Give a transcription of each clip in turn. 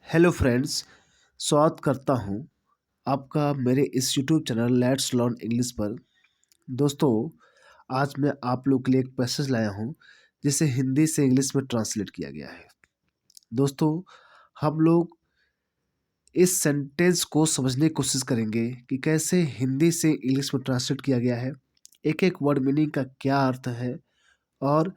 Hello friends, स्वागत करता हूं आपका मेरे इस YouTube channel let's learn English पर। दोस्तों, आज मैं आप लोग के लिए एक पैसेज लाया हूं जिसे हिंदी से इंग्लिश में ट्रांसलेट किया गया है। दोस्तों, हम लोग इस सेंटेंस को समझने की कोशिश करेंगे कि कैसे हिंदी से इंग्लिश में ट्रांसलेट किया गया है, एक एक वर्ड मीनिंग का क्या अर्थ है और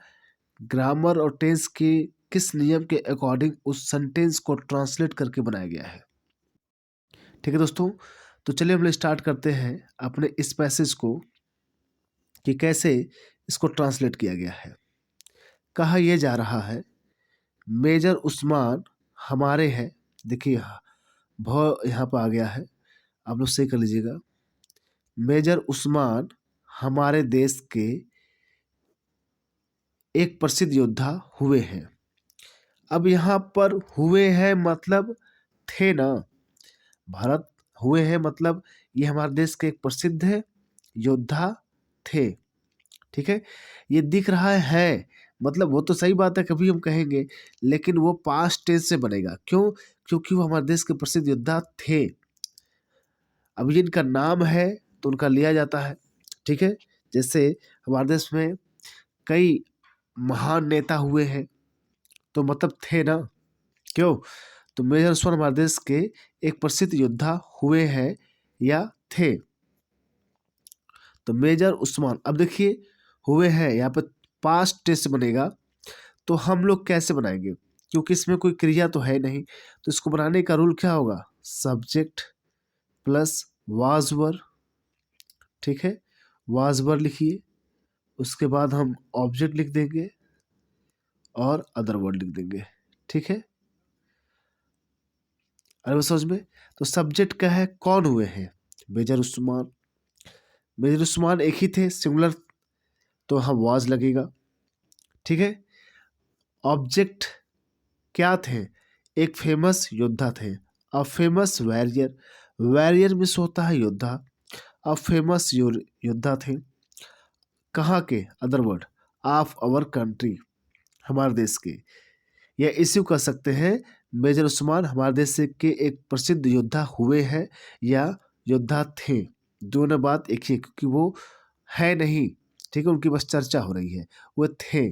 ग्रामर और टेंस के किस नियम के अकॉर्डिंग उस सेंटेंस को ट्रांसलेट करके बनाया गया है। ठीक है दोस्तों, तो चलिए हम लोग स्टार्ट करते हैं अपने इस पैसेज को कि कैसे इसको ट्रांसलेट किया गया है। कहा यह जा रहा है, मेजर उस्मान हमारे हैं। देखिए यहाँ पर आ गया है, आप लोग सही कर लीजिएगा। मेजर उस्मान हमारे देश के एक प्रसिद्ध योद्धा हुए हैं। अब यहाँ पर हुए हैं मतलब थे ना, भारत हुए हैं मतलब ये हमारे देश के एक प्रसिद्ध है योद्धा थे। ठीक है, ये दिख रहा है मतलब वो तो सही बात है, कभी हम कहेंगे, लेकिन वो पास्ट टेंस से बनेगा। क्यों? क्योंकि वो हमारे देश के प्रसिद्ध योद्धा थे। अब ये इनका नाम है तो उनका लिया जाता है। ठीक है, जैसे हमारे देश में कई महान नेता हुए हैं तो मतलब थे ना। क्यों? तो मेजर उस्मान हमारे देश के एक प्रसिद्ध योद्धा हुए हैं या थे। तो मेजर उस्मान, अब देखिए हुए हैं यहाँ पे पास्ट टेंस बनेगा, तो हम लोग कैसे बनाएंगे? क्योंकि इसमें कोई क्रिया तो है नहीं, तो इसको बनाने का रूल क्या होगा? सब्जेक्ट प्लस वाज वर। ठीक है, वाज वर लिखिए, उसके बाद हम ऑब्जेक्ट लिख देंगे और अदर वर्ड लिख देंगे। ठीक है, अरे समझ में? तो सब्जेक्ट क्या है? कौन हुए हैं? मेजर उस्मान। मेजर उस्मान एक ही थे, सिंगुलर, तो हम वाज लगेगा। ठीक है, ऑब्जेक्ट क्या थे? एक फेमस योद्धा थे, अ फेमस वॉरियर। वॉरियर में होता है योद्धा, अ फेमस योद्धा थे। कहाँ के? Other word, of our country, हमारे देश के। या इसी कह सकते हैं, मेजर उस्मान हमारे देश के एक प्रसिद्ध योद्धा हुए हैं या योद्धा थे। दोनों बात एक ही है, क्योंकि वो है नहीं। ठीक है, उनकी बस चर्चा हो रही है, वो थे।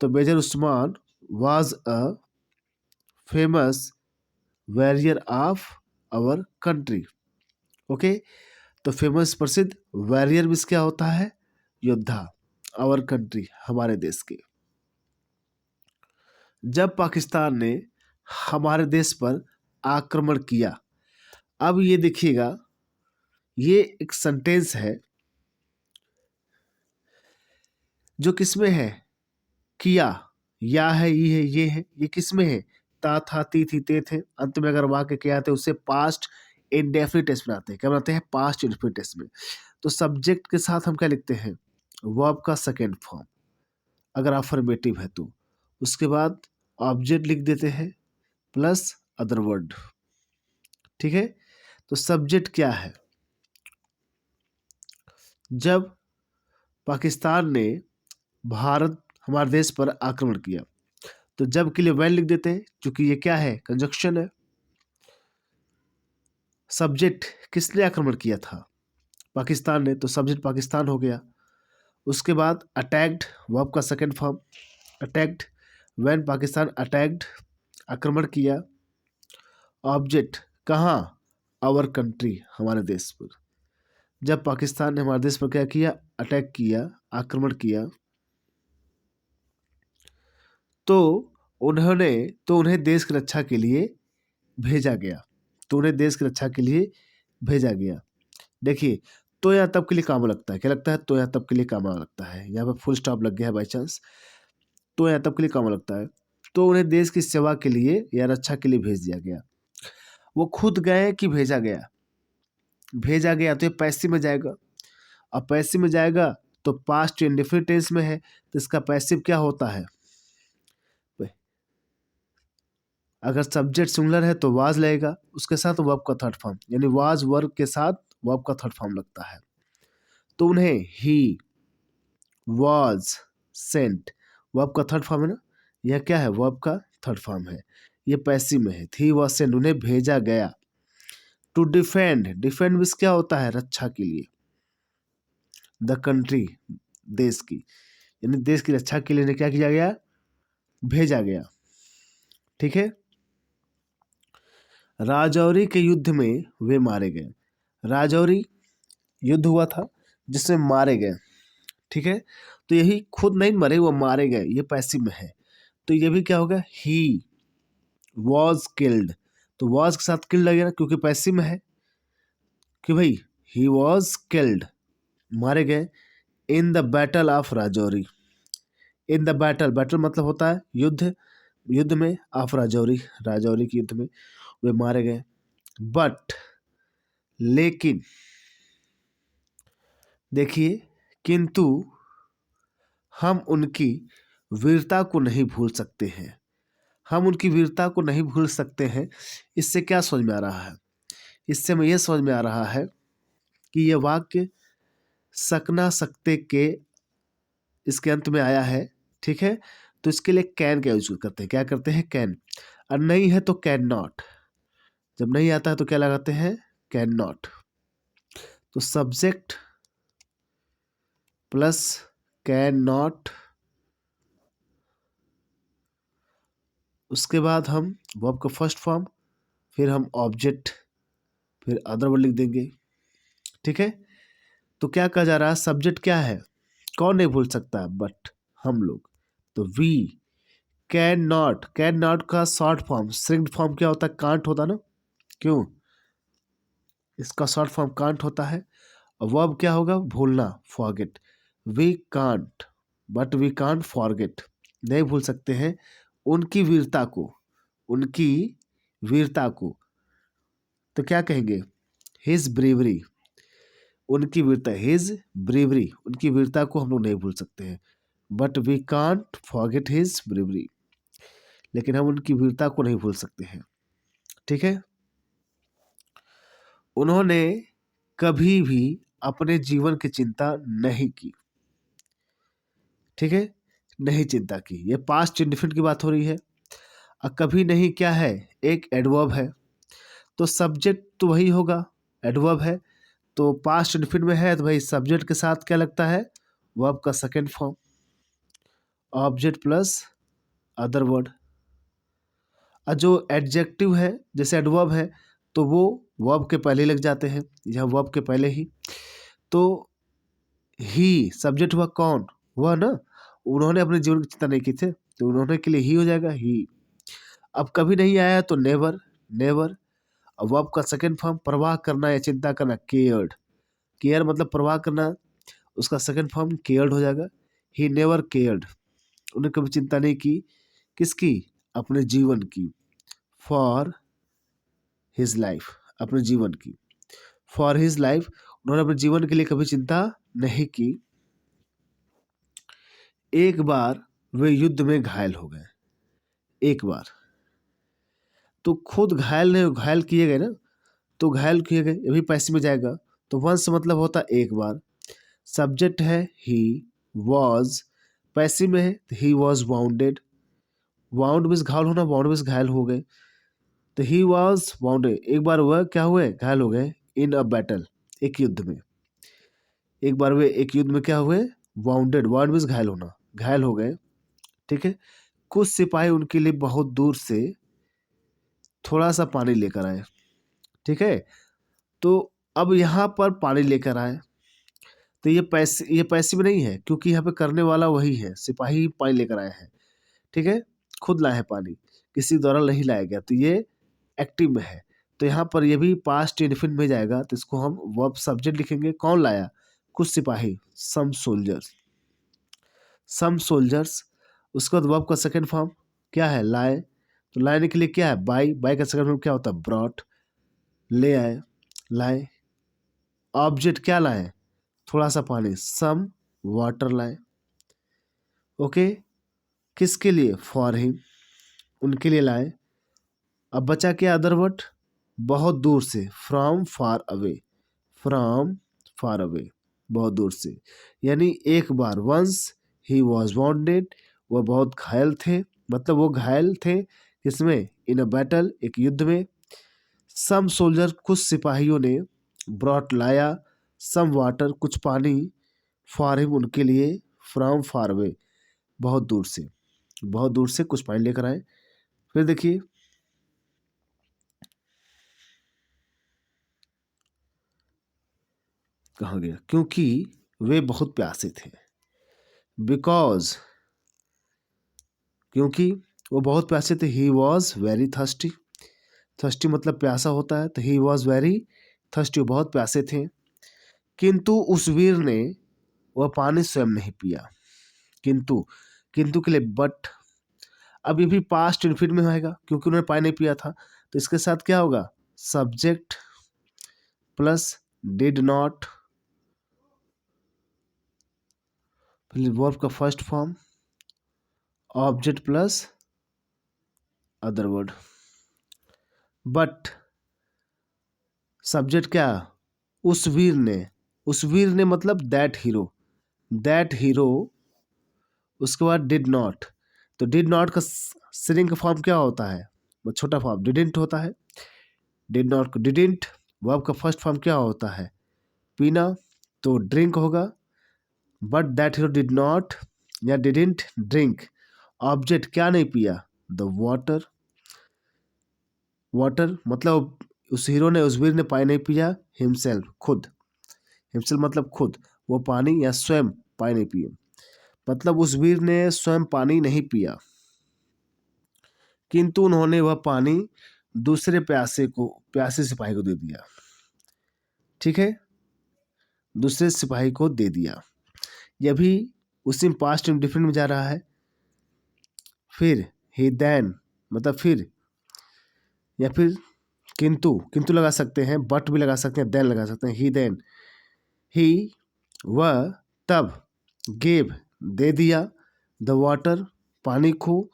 तो major Usman was a famous warrior of our country. Okay, तो फेमस प्रसिद्ध, वॉरियर मीन्स क्या होता है? योद्धा, आवर कंट्री हमारे देश के। जब पाकिस्तान ने हमारे देश पर आक्रमण किया, अब ये देखिएगा, ये एक सेंटेंस है जो किसमें है? किया, या है, ये है, ये किसमें है? ता था ती थी ते थे। अंत में अगर वाक्य क्या आते हैं उससे पास्ट इंडेफिनिट टेंस बनाते हैं। क्या बनाते हैं? पास्ट इंडेफिनिट टेंस में। तो सब्जेक्ट के साथ हम क्या लिखते हैं? वर्ब का सेकेंड फॉर्म, अगर अफर्मेटिव है तो। उसके बाद ऑब्जेक्ट लिख देते हैं प्लस अदर वर्ड। ठीक है, तो सब्जेक्ट क्या है? जब पाकिस्तान ने भारत हमारे देश पर आक्रमण किया, तो जब के लिए वैन लिख देते हैं, क्योंकि ये क्या है? कंजक्शन है। सब्जेक्ट किसने आक्रमण किया था? पाकिस्तान ने, तो सब्जेक्ट पाकिस्तान हो गया। उसके बाद अटैक्ड, वर्ब का second form, attacked, when Pakistan attacked, आक्रमण किया। ऑब्जेक्ट कहाँ? आवर कंट्री, हमारे देश पर। जब पाकिस्तान ने हमारे देश पर क्या किया? अटैक किया, आक्रमण किया, तो उन्हें देश की रक्षा के लिए भेजा गया। तो उन्हें देश की रक्षा के लिए भेजा गया। देखिए, तो या तब के लिए काम लगता है। क्या लगता है? तो या तब के लिए काम लगता है। यहाँ पे फुल स्टॉप लग गया है बाई चांस। तो या तब के लिए काम लगता है, तो उन्हें देश की सेवा के लिए या रक्षा के लिए भेज दिया गया। वो खुद गए कि भेजा गया? भेजा गया, तो ये पैसिव में जाएगा। अब पैसिव में जाएगा तो पास्ट इंडेफिनिट टेंस में है, तो इसका पैसिव क्या होता है? अगर सब्जेक्ट सिंगुलर है तो वाज लगेगा, उसके साथ वर्ब का थर्ड फॉर्म, यानी वाज वर्ब के साथ वर्ब का थर्ड फॉर्म लगता है। तो उन्हें ही वाज सेंट, वर्ब का थर्ड फॉर्म है ना, यह क्या है? वर्ब का थर्ड फॉर्म है। ये पैसिव में है। ही वॉज सेंट, उन्हें भेजा गया। टू डिफेंड, डिफेंड मीन्स क्या होता है, रक्षा के लिए। द कंट्री, देश की, यानी देश की रक्षा के लिए इन्हें क्या किया गया, भेजा गया। ठीक है। राजौरी के युद्ध में वे मारे गए। राजौरी युद्ध हुआ था जिसमें मारे गए। ठीक है। तो यही खुद नहीं मरे, वो मारे गए, ये पैसिव में है। तो ये भी क्या होगा, ही वॉज किल्ड। तो वॉज के साथ किल्ड लगेगा क्योंकि पैसिव में है कि भाई ही वॉज किल्ड, मारे गए। In the battle of Rajouri, in the battle, battle मतलब होता है युद्ध, युद्ध में, ऑफ राजौरी, राजौरी के युद्ध में वे मारे गए। बट, लेकिन, देखिए, किंतु हम उनकी वीरता को नहीं भूल सकते हैं। हम उनकी वीरता को नहीं भूल सकते हैं। इससे क्या समझ में आ रहा है, इससे हमें यह समझ में आ रहा है कि यह वाक्य सकना सकते के इसके अंत में आया है। ठीक है। तो इसके लिए कैन का यूज करते हैं। क्या करते हैं, कैन। और नहीं है तो कैन नॉट, जब नहीं आता है तो क्या लगाते हैं, कैन नॉट। तो सब्जेक्ट प्लस कैन नॉट, उसके बाद हम वर्ब का फर्स्ट फॉर्म, फिर हम ऑब्जेक्ट, फिर अदर वर्ड लिख देंगे। ठीक है। तो क्या कहा जा रहा है, सब्जेक्ट क्या है, कौन नहीं भूल सकता, बट हम लोग। तो we can not, can not का शॉर्ट फॉर्म, श्रिंक्ड फॉर्म क्या होता है, कांट होता ना, क्यों, इसका शॉर्ट फॉर्म कांट होता है। और वर्ब क्या होगा, भूलना, forget. We can't, but we can't forget, नहीं भूल सकते हैं उनकी वीरता को, उनकी वीरता को। तो क्या कहेंगे, हिज ब्रेवरी, उनकी वीरता, हिज ब्रेवरी, उनकी वीरता को हम लोग नहीं भूल सकते हैं। But we can't forget his bravery, लेकिन हम उनकी वीरता को नहीं भूल सकते हैं। ठीक है। उन्होंने कभी भी अपने जीवन की चिंता नहीं की। ठीक है, नहीं चिंता की, ये पास्ट इंडेफिनिट की बात हो रही है। और कभी नहीं क्या है, एक एडवर्ब है, तो सब्जेक्ट तो वही होगा, एडवर्ब है, तो पास्ट इंडेफिनिट में है, तो भाई सब्जेक्ट के साथ क्या लगता है, वर्ब का second form, object plus other word. और जो एडजेक्टिव है, जैसे एडवर्ब है, तो वो वर्ब के पहले लग जाते हैं, यह वर्ब के पहले ही। तो ही सब्जेक्ट हुआ, कौन, वह ना, उन्होंने अपने जीवन की चिंता नहीं की थे, तो उन्होंने के लिए ही हो जाएगा, ही। अब कभी नहीं आया तो नेवर, नेवर। अब वर्ब का सेकंड फॉर्म, परवाह करना या चिंता करना, केयर्ड, केयर मतलब परवाह करना, उसका सेकंड फॉर्म केयर्ड हो जाएगा। ही नेवर केयर्ड, उन्हें कभी चिंता नहीं की, किसकी, अपने जीवन की, फॉर हिज लाइफ, अपने जीवन की, फॉर हिज लाइफ, उन्होंने अपने जीवन के लिए कभी चिंता नहीं की। एक बार वे युद्ध में घायल हो गए, एक बार, तो खुद घायल नहीं, घायल किए गए ना, तो घायल किए गए, ये भी पैसिव में जाएगा। तो वंस मतलब होता एक बार, सब्जेक्ट है ही, वॉज पैसिव में है, he was bounded, wound means घायल होना, वाउंड मीन्स घायल हो गए। तो ही वॉज वाउंडेड, एक बार वह क्या हुए, घायल हो गए, इन अ बैटल, एक युद्ध में, एक बार वे एक युद्ध में क्या हुए, वाउंडेड, वाउंड मीन्स घायल होना, घायल हो गए। ठीक है। कुछ सिपाही उनके लिए बहुत दूर से थोड़ा सा पानी लेकर आए। ठीक है। तो अब यहाँ पर पानी लेकर आए, तो ये पैसिव नहीं है, क्योंकि यहाँ पे करने वाला वही है, सिपाही पानी लेकर आए हैं। ठीक है, खुद लाए हैं पानी, किसी द्वारा नहीं लाया गया, तो ये एक्टिव में है। तो यहाँ पर ये भी पास्ट इंडेफिनिट में जाएगा, तो इसको हम वर्ब सब्जेक्ट लिखेंगे, कौन लाया, कुछ सिपाही, सम सोल्जर्स, सम सोल्जर्स। उसके बाद वर्ब का सेकंड फॉर्म क्या है, लाए, तो लाने के लिए क्या है, बाई, बाई का सेकंड फॉर्म क्या होता है, ब्रॉट, ले आए, लाए। ऑब्जेक्ट क्या लाए, थोड़ा सा पानी, सम वाटर लाए। ओके, किसके लिए, फॉर हिम, उनके लिए लाए। अब बचा क्या, अदर वर्ड, बहुत दूर से, from far away, from far away, बहुत दूर से, यानी एक बार, वंस ही वॉज वाउंडेड, वह बहुत घायल थे, मतलब वो घायल थे इसमें इन अ बैटल, एक युद्ध में, सम सोल्जर, कुछ सिपाहियों ने, ब्रॉट लाया, सम वाटर, कुछ पानी, फॉर हिम, उनके लिए, फ्रॉम फार अवे, बहुत दूर से, बहुत दूर से कुछ पानी लेकर आए। फिर देखिए कहाँ गया, क्योंकि वे बहुत प्यासे थे, बिकॉज, क्योंकि वो बहुत प्यासे थे, he was very thirsty, thirsty मतलब प्यासा होता है, तो ही वॉज वेरी थर्स्टी, बहुत प्यासे थे, किंतु उस वीर ने वह पानी स्वयं नहीं पिया, किंतु, किंतु के लिए बट, अब ये भी पास्ट इनफिनिट में आएगा क्योंकि उन्होंने पानी नहीं पिया था, तो इसके साथ क्या होगा, सब्जेक्ट प्लस डिड नॉट, फिर वर्ब का first form, object plus other word, but subject क्या, उस वीर ने, उस वीर ने मतलब दैट हीरो, दैट हीरो, उसके बाद डिड नॉट, तो डिड नॉट का श्रिंक का फॉर्म क्या होता है, वो छोटा फॉर्म डिडेंट होता है, डिड नॉट को डिडेंट, वर्ब का फर्स्ट फॉर्म क्या होता है, पीना, तो ड्रिंक होगा, but that hero did not या डिडेंट ड्रिंक, ऑब्जेक्ट क्या नहीं पिया, द वाटर, वाटर मतलब उस हीरो ने, उस वीर ने पानी नहीं पिया, हिमसेल्फ खुद, हिमसेल्फ मतलब खुद, वो पानी या स्वयं पानी नहीं पिए, मतलब उस वीर ने स्वयं पानी नहीं पिया, किंतु उन्होंने वह पानी दूसरे प्यासे को, प्यासे सिपाही को दे दिया, ठीक है, दूसरे सिपाही को दे दिया, यह भी उसी पास्ट इंडिफरेंट में जा रहा है। फिर ही देन मतलब फिर, या फिर किंतु, किंतु लगा सकते हैं, बट भी लगा सकते हैं, देन लगा सकते हैं, ही देन, ही वह तब, गेव दे दिया, द वाटर पानी को,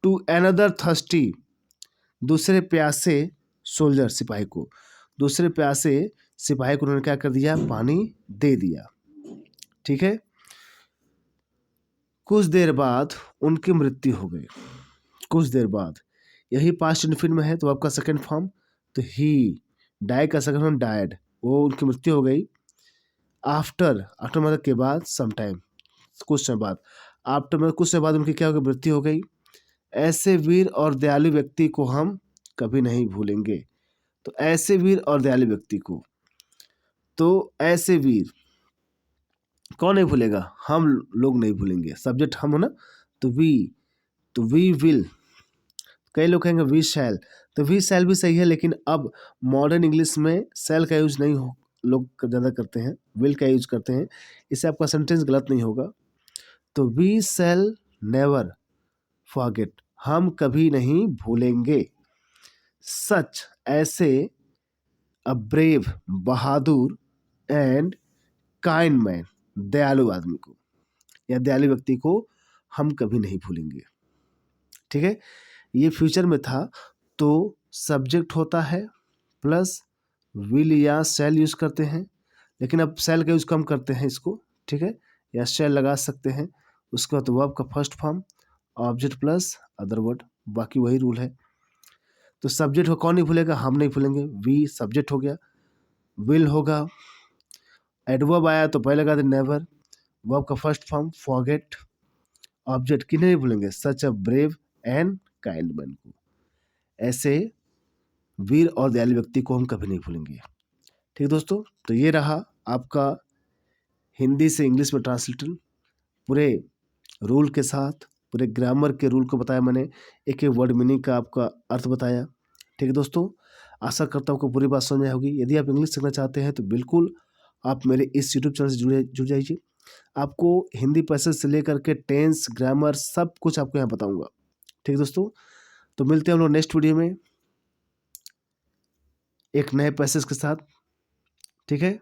टू अनदर थर्स्टी दूसरे प्यासे सोल्जर सिपाही को, दूसरे प्यासे सिपाही को उन्होंने क्या कर दिया, पानी दे दिया, ठीक है। कुछ देर बाद उनकी मृत्यु हो गई, कुछ देर बाद, यही पास्ट इंफिनिट में है तो आपका सेकंड फॉर्म, तो ही, डाई का सेकंड फॉर्म डायड, वो उनकी मृत्यु हो गई, आफ्टर, आफ्टर मतलब के बाद, समटाइम कुछ समय बाद, आफ्टर मतलब कुछ समय बाद उनकी क्या हो गई, मृत्यु हो गई, ऐसे वीर और दयालु व्यक्ति को हम कभी नहीं भूलेंगे, तो ऐसे वीर और दयालु व्यक्ति को, तो ऐसे वीर कौन नहीं भूलेगा, हम लोग नहीं भूलेंगे, सब्जेक्ट हम हो ना, तो वी विल, कई लोग कहेंगे वी शैल, तो वी शैल भी सही है, लेकिन अब मॉडर्न इंग्लिश में शैल का यूज नहीं हो, लोग ज़्यादा करते हैं, विल का यूज करते हैं, इससे आपका सेंटेंस गलत नहीं होगा, तो वी शैल नेवर फॉरगेट, हम कभी नहीं भूलेंगे, सच ऐसे, a brave Bahadur, and kind man दयालु आदमी को या दयालु व्यक्ति को हम कभी नहीं भूलेंगे, ठीक है। ये फ्यूचर में था, तो सब्जेक्ट होता है प्लस विल या शैल यूज करते हैं, लेकिन अब शैल का यूज कम करते हैं इसको, ठीक है, या शैल लगा सकते हैं, उसके बाद वर्ब का first form, object plus other word, बाकी वही रूल है, तो सब्जेक्ट को कौन नहीं भूलेगा, हम नहीं भूलेंगे, वी सब्जेक्ट हो गया, विल होगा, एडवर्ब आया तो पहले लगा दे नेवर, वर्ब का फर्स्ट फॉर्म फॉरगेट, ऑब्जेक्ट किन्हें नहीं भूलेंगे, such a brave and kind man को, ऐसे वीर और दयालु व्यक्ति को हम कभी नहीं भूलेंगे, ठीक है दोस्तों। तो ये रहा आपका हिंदी से इंग्लिश में ट्रांसलेटर, पूरे रूल के साथ, पूरे ग्रामर के रूल को बताया मैंने, एक एक वर्ड मीनिंग का आपका अर्थ बताया, ठीक है दोस्तों। आशा करता हूँ कि पूरी बात समझ में होगी। यदि आप इंग्लिश सीखना चाहते हैं तो बिल्कुल आप मेरे इस यूट्यूब चैनल से जुड़ जाइए, आपको हिंदी पैसेज से लेकर के टेंस, ग्रामर सब कुछ आपको यहाँ बताऊँगा, ठीक है दोस्तों। तो मिलते हैं हम लोग नेक्स्ट वीडियो में एक नए पैसेज के साथ, ठीक है।